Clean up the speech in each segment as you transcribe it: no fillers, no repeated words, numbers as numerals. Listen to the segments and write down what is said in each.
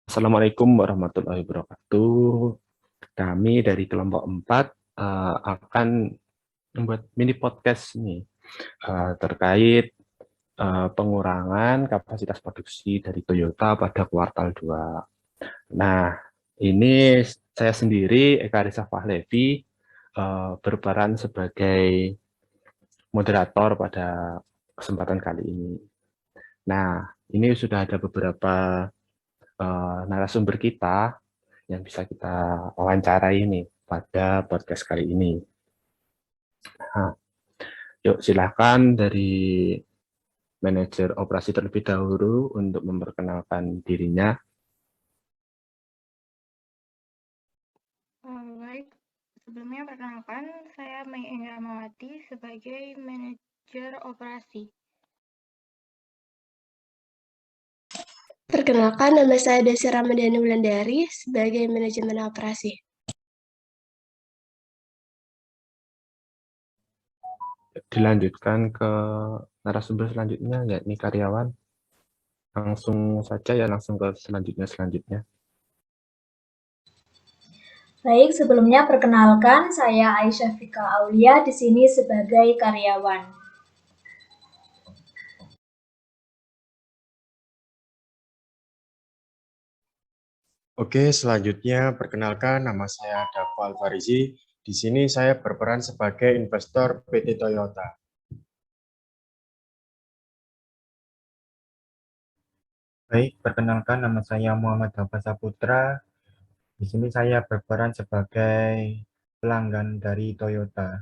Assalamualaikum warahmatullahi wabarakatuh. Kami dari kelompok 4 akan membuat mini podcast nih terkait pengurangan kapasitas produksi dari Toyota pada kuartal 2. Nah, ini saya sendiri, Eka Risa Fahlevi, berperan sebagai moderator pada kesempatan kali ini. Nah, ini sudah ada beberapa narasumber kita yang bisa kita wawancarai ini pada podcast kali ini. Nah, yuk silakan dari manajer operasi terlebih dahulu untuk memperkenalkan dirinya. Baik, sebelumnya perkenalkan, saya Mei Engramawati sebagai manajer operasi. Perkenalkan, nama saya Desi Ramadhani Wulandari sebagai manajemen operasi. Dilanjutkan ke narasumber selanjutnya, yakni karyawan. Langsung saja ya, langsung ke selanjutnya. Baik, sebelumnya perkenalkan, saya Aisyah Fika Aulia di sini sebagai karyawan. Oke, selanjutnya perkenalkan nama saya Davo Alfarizi. Di sini saya berperan sebagai investor PT Toyota. Baik, perkenalkan nama saya Muhammad Dava Saputra. Di sini saya berperan sebagai pelanggan dari Toyota.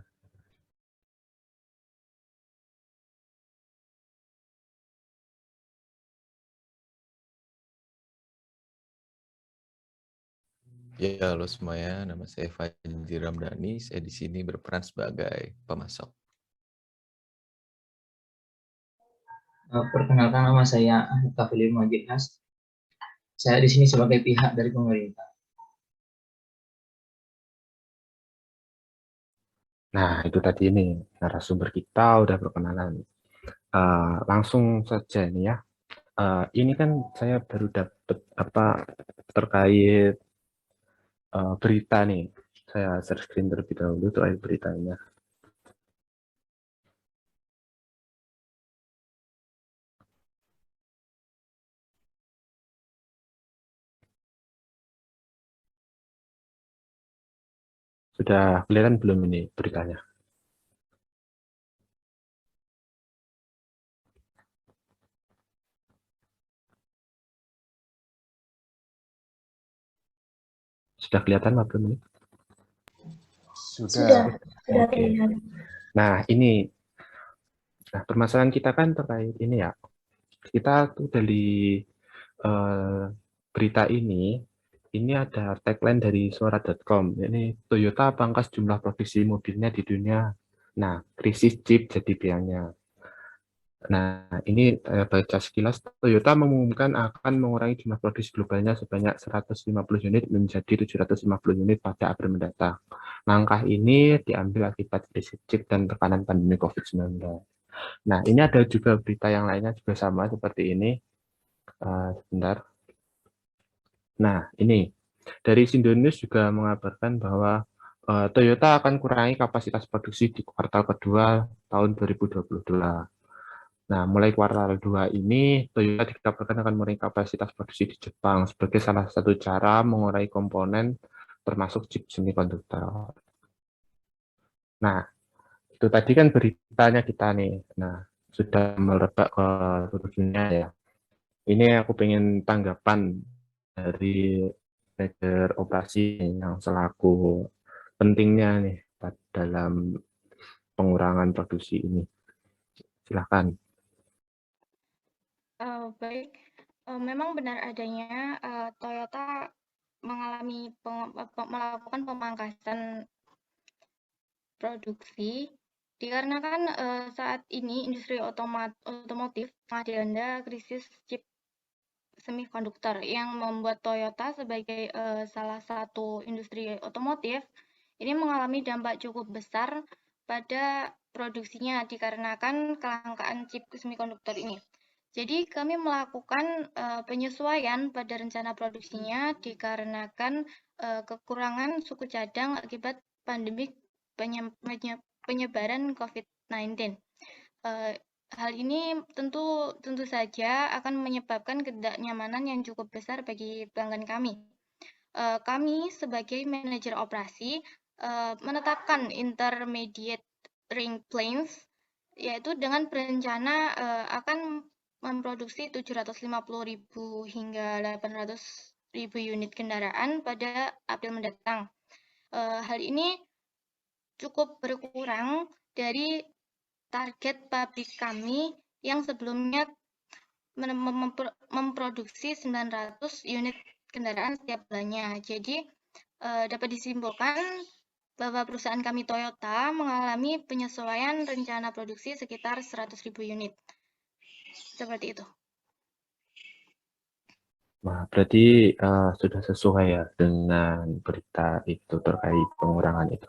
Ya, halo semuanya. Nama saya Fajri Ramdhani. Saya di sini berperan sebagai pemasok. Perkenalkan, nama saya Ahmad Kafili Majidnas. Saya di sini sebagai pihak dari pemerintah. Nah, itu tadi ini narasumber kita udah perkenalan. Langsung saja nih ya. Ini kan saya baru dapat terkait berita nih. Saya share screen terlebih dahulu terkait beritanya. Sudah kelihatan belum ini beritanya? Sudah kelihatan belum ini? Sudah Oke. terlihat. Nah, permasalahan kita kan terkait ini ya. Kita tuh dari berita ini ada tagline dari suara.com. Ini Toyota pangkas jumlah produksi mobilnya di dunia. Nah, krisis chip jadi biangnya. Nah, ini baca sekilas, Toyota mengumumkan akan mengurangi jumlah produksi globalnya sebanyak 150 unit menjadi 750 unit pada April mendatang. Langkah ini diambil akibat krisis chip dan tekanan pandemi COVID-19. Nah, ini ada juga berita yang lainnya juga sama seperti ini. Sebentar. Nah, ini dari Sindonews juga mengabarkan bahwa Toyota akan kurangi kapasitas produksi di kuartal kedua tahun 2022. Nah, mulai kuartal 2 ini, Toyota dikabarkan akan mengurangi kapasitas produksi di Jepang sebagai salah satu cara mengurangi komponen termasuk chip semikonduktor. Nah, itu tadi kan beritanya kita nih. Nah, sudah merebak ke seluruh dunia ya. Ini aku pengen tanggapan dari manajer operasi yang selaku pentingnya nih dalam pengurangan produksi ini. Silakan. Baik, memang benar adanya Toyota melakukan pemangkasan produksi dikarenakan saat ini industri otomotif dilanda krisis chip semikonduktor yang membuat Toyota sebagai salah satu industri otomotif ini mengalami dampak cukup besar pada produksinya dikarenakan kelangkaan chip semikonduktor ini. Jadi kami melakukan penyesuaian pada rencana produksinya dikarenakan kekurangan suku cadang akibat pandemi penyebaran COVID-19. Hal ini tentu saja akan menyebabkan ketidaknyamanan yang cukup besar bagi pelanggan kami. Kami sebagai manajer operasi menetapkan intermediate ring planes, yaitu dengan berencana akan memproduksi 750.000 hingga 800.000 unit kendaraan pada April mendatang. Hal ini cukup berkurang dari target pabrik kami yang sebelumnya memproduksi 900 unit kendaraan setiap bulannya. Jadi dapat disimpulkan bahwa perusahaan kami Toyota mengalami penyesuaian rencana produksi sekitar 100.000 unit. Seperti itu. Nah, berarti sudah sesuai ya dengan berita itu terkait pengurangan itu.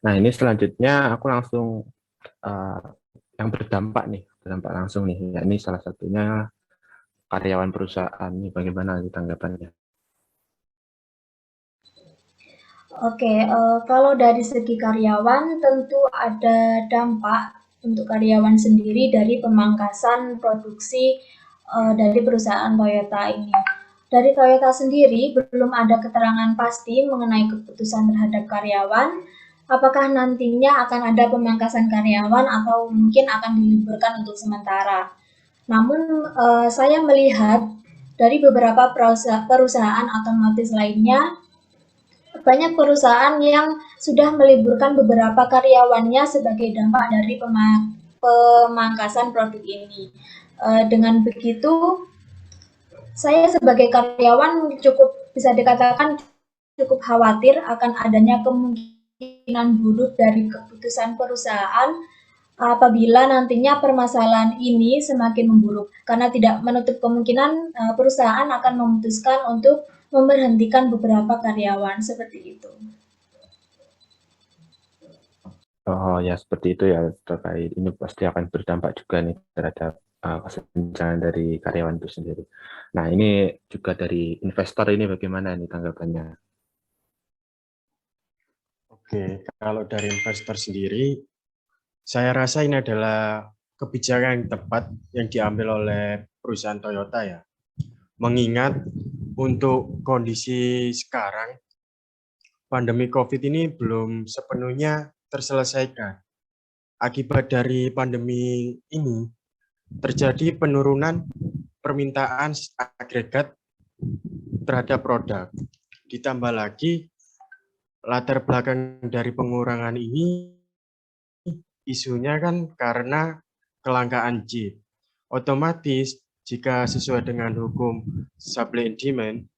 Nah, ini selanjutnya aku langsung yang berdampak langsung nih. Ya, ini salah satunya karyawan perusahaan. Ini bagaimana tanggapannya? Oke, kalau dari segi karyawan tentu ada dampak untuk karyawan sendiri dari pemangkasan produksi dari perusahaan Toyota ini. Dari Toyota sendiri belum ada keterangan pasti mengenai keputusan terhadap karyawan, apakah nantinya akan ada pemangkasan karyawan atau mungkin akan diliburkan untuk sementara. Namun saya melihat dari beberapa perusahaan otomotif lainnya, banyak perusahaan yang sudah meliburkan beberapa karyawannya sebagai dampak dari pemangkasan produk ini. Dengan begitu, saya sebagai karyawan bisa dikatakan cukup khawatir akan adanya kemungkinan buruk dari keputusan perusahaan apabila nantinya permasalahan ini semakin memburuk, karena tidak menutup kemungkinan perusahaan akan memutuskan untuk memberhentikan beberapa karyawan seperti itu. Oh ya, seperti itu ya, terkait ini pasti akan berdampak juga nih terhadap kesenjangan dari karyawan itu sendiri. Nah, ini juga dari investor ini bagaimana nih tanggapannya? Oke, kalau dari investor sendiri, saya rasa ini adalah kebijakan yang tepat yang diambil oleh perusahaan Toyota ya. Mengingat untuk kondisi sekarang, pandemi COVID ini belum sepenuhnya terselesaikan. Akibat dari pandemi ini, terjadi penurunan permintaan agregat terhadap produk. Ditambah lagi, latar belakang dari pengurangan ini, isunya kan karena kelangkaan chip. Otomatis, jika sesuai dengan hukum supply and demand,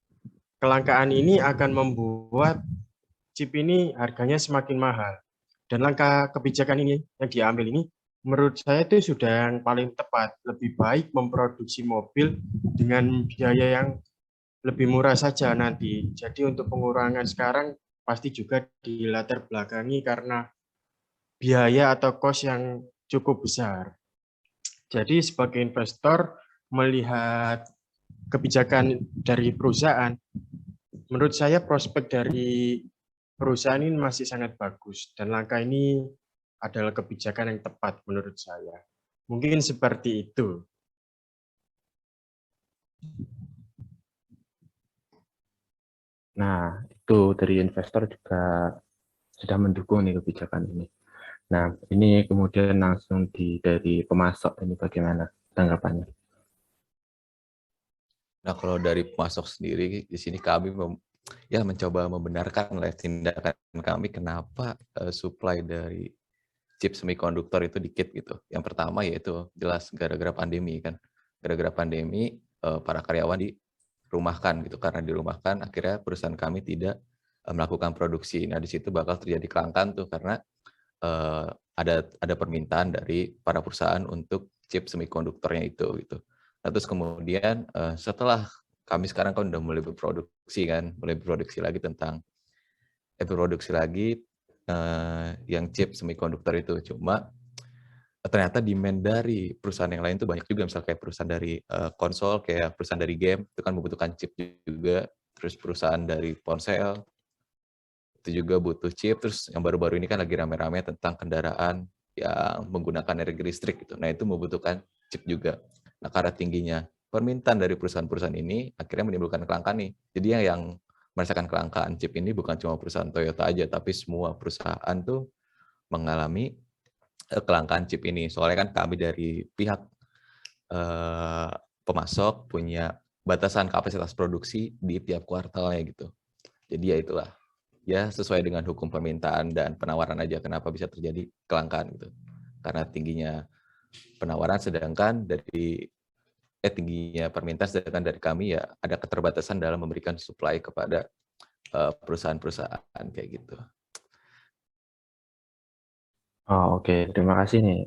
kelangkaan ini akan membuat chip ini harganya semakin mahal. Dan langkah kebijakan ini yang diambil ini, menurut saya itu sudah yang paling tepat. Lebih baik memproduksi mobil dengan biaya yang lebih murah saja nanti. Jadi untuk pengurangan sekarang pasti juga dilatar belakangi karena biaya atau kos yang cukup besar. Jadi sebagai investor melihat kebijakan dari perusahaan, menurut saya prospek dari perusahaan ini masih sangat bagus dan langkah ini adalah kebijakan yang tepat menurut saya. Mungkin seperti itu. Nah, itu dari investor juga sudah mendukung nih kebijakan ini. Nah, ini kemudian langsung dari pemasok ini bagaimana tanggapannya? Nah, kalau dari pemasok sendiri, di sini kami mencoba membenarkan tindakan kami kenapa supply dari chip semikonduktor itu dikit gitu. Yang pertama yaitu jelas gara-gara pandemi kan. Gara-gara pandemi para karyawan dirumahkan gitu. Karena dirumahkan akhirnya perusahaan kami tidak melakukan produksi. Nah, di situ bakal terjadi kelangkaan tuh karena ada permintaan dari para perusahaan untuk chip semikonduktornya itu gitu. Nah, terus kemudian setelah kami sekarang kan udah mulai berproduksi lagi yang chip semikonduktor itu. Cuma ternyata demand dari perusahaan yang lain tuh banyak juga, misal kayak perusahaan dari konsol, kayak perusahaan dari game, itu kan membutuhkan chip juga, terus perusahaan dari ponsel, itu juga butuh chip, terus yang baru-baru ini kan lagi rame-rame tentang kendaraan yang menggunakan energi listrik gitu. Nah, itu membutuhkan chip juga. Nah, karena tingginya permintaan dari perusahaan-perusahaan ini, akhirnya menimbulkan kelangkaan nih. Jadi yang merasakan kelangkaan chip ini bukan cuma perusahaan Toyota aja, tapi semua perusahaan tuh mengalami kelangkaan chip ini. Soalnya kan kami dari pihak pemasok punya batasan kapasitas produksi di tiap kuartalnya gitu. Jadi ya itulah, ya sesuai dengan hukum permintaan dan penawaran aja kenapa bisa terjadi kelangkaan gitu. Karena tingginya penawaran sedangkan dari tingginya permintaan sedangkan dari kami ya ada keterbatasan dalam memberikan supply kepada perusahaan-perusahaan kayak gitu. Oh, oke. Terima kasih nih.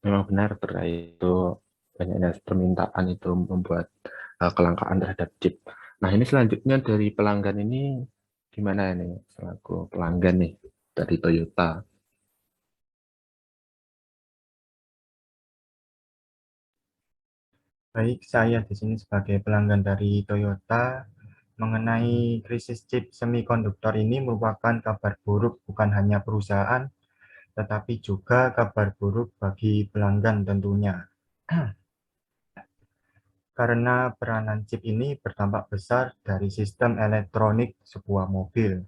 Memang benar terkait itu banyaknya permintaan itu membuat kelangkaan terhadap chip. Nah, ini selanjutnya dari pelanggan ini gimana ini selaku pelanggan nih dari Toyota? Baik, saya di sini sebagai pelanggan dari Toyota. Mengenai krisis chip semikonduktor ini merupakan kabar buruk bukan hanya perusahaan, tetapi juga kabar buruk bagi pelanggan tentunya. Karena peranan chip ini berdampak besar dari sistem elektronik sebuah mobil.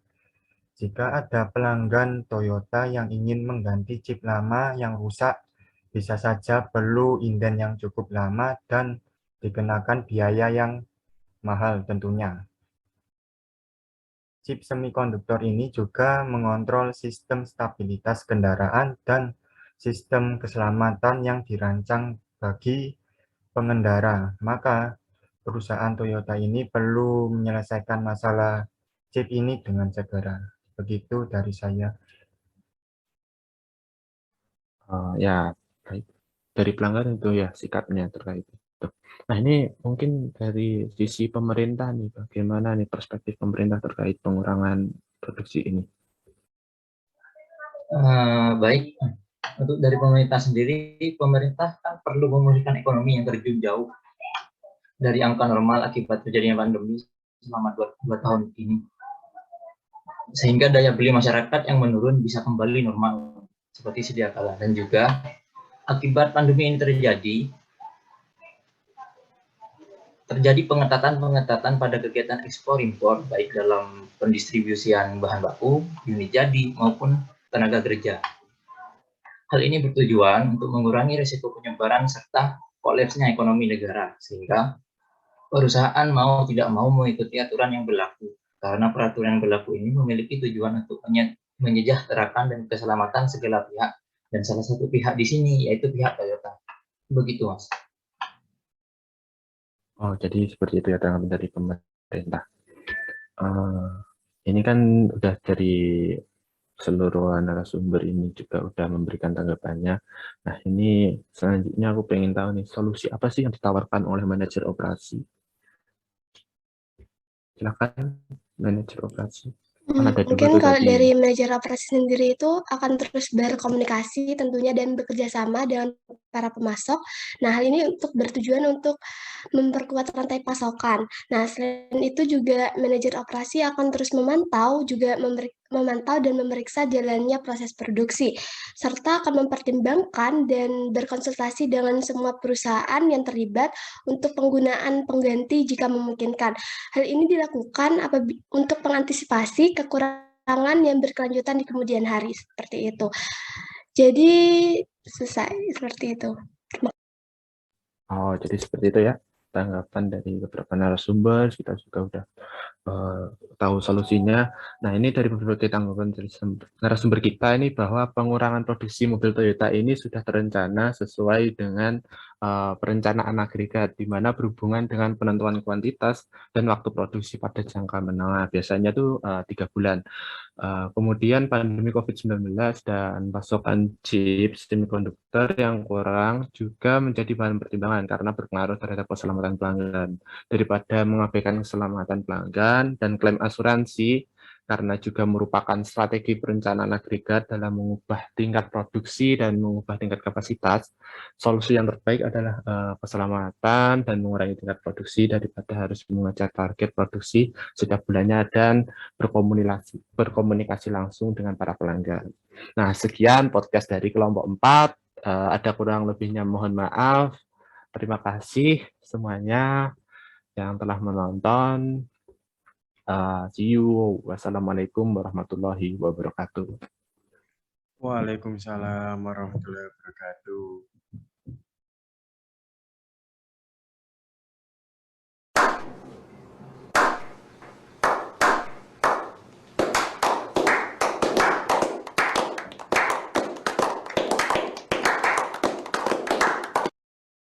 Jika ada pelanggan Toyota yang ingin mengganti chip lama yang rusak, bisa saja perlu inden yang cukup lama dan dikenakan biaya yang mahal tentunya. Chip semikonduktor ini juga mengontrol sistem stabilitas kendaraan dan sistem keselamatan yang dirancang bagi pengendara. Maka perusahaan Toyota ini perlu menyelesaikan masalah chip ini dengan segera. Begitu dari saya. Ya, baik. Dari pelanggan itu ya sikapnya terkait itu. Nah, ini mungkin dari sisi pemerintah nih, bagaimana nih perspektif pemerintah terkait pengurangan produksi ini? Baik, untuk dari pemerintah sendiri, pemerintah kan perlu memulihkan ekonomi yang terjun jauh dari angka normal akibat terjadinya pandemi selama 2 tahun ini. Sehingga daya beli masyarakat yang menurun bisa kembali normal seperti sedia kala. Dan juga akibat pandemi ini terjadi pengetatan pada kegiatan ekspor impor baik dalam pendistribusian bahan baku, unit jadi maupun tenaga kerja. Hal ini bertujuan untuk mengurangi risiko penyebaran serta kolapsnya ekonomi negara, sehingga perusahaan mau tidak mau mengikuti aturan yang berlaku. Karena peraturan yang berlaku ini memiliki tujuan untuk menyejahterakan dan keselamatan segala pihak, dan salah satu pihak di sini yaitu pihak Toyota. Begitu, Mas. Oh, jadi seperti itu ya tanggapan dari pemerintah. Ini kan udah dari seluruh narasumber ini juga udah memberikan tanggapannya. Nah, ini selanjutnya aku pengen tahu nih, solusi apa sih yang ditawarkan oleh manajer operasi? Silakan, manajer operasi. Mungkin kalau dari manajer operasi sendiri itu akan terus berkomunikasi tentunya dan bekerja sama dengan para pemasok. Nah, hal ini untuk bertujuan untuk memperkuat rantai pasokan. Nah, selain itu juga manajer operasi akan terus memantau dan memeriksa jalannya proses produksi, serta akan mempertimbangkan dan berkonsultasi dengan semua perusahaan yang terlibat untuk penggunaan pengganti jika memungkinkan. Hal ini dilakukan untuk mengantisipasi kekurangan yang berkelanjutan di kemudian hari, seperti itu. Jadi, selesai seperti itu. Oh, jadi seperti itu ya tanggapan dari beberapa narasumber, kita juga udah tahu solusinya. Nah, ini dari berbagai tanggapan dari narasumber kita ini bahwa pengurangan produksi mobil Toyota ini sudah terencana sesuai dengan perencanaan agregat, di mana berhubungan dengan penentuan kuantitas dan waktu produksi pada jangka menengah. Biasanya tuh 3 bulan. Kemudian pandemi COVID-19 dan pasokan chip semikonduktor yang kurang juga menjadi bahan pertimbangan karena berpengaruh terhadap keselamatan pelanggan. Daripada mengabaikan keselamatan pelanggan dan klaim asuransi karena juga merupakan strategi perencanaan agregat dalam mengubah tingkat produksi dan mengubah tingkat kapasitas. Solusi yang terbaik adalah keselamatan dan mengurangi tingkat produksi daripada harus mengejar target produksi setiap bulannya dan berkomunikasi langsung dengan para pelanggan. Nah, sekian podcast dari kelompok 4. Ada kurang lebihnya mohon maaf. Terima kasih semuanya yang telah menonton. See you. Wassalamualaikum warahmatullahi wabarakatuh. Waalaikumsalam warahmatullahi wabarakatuh.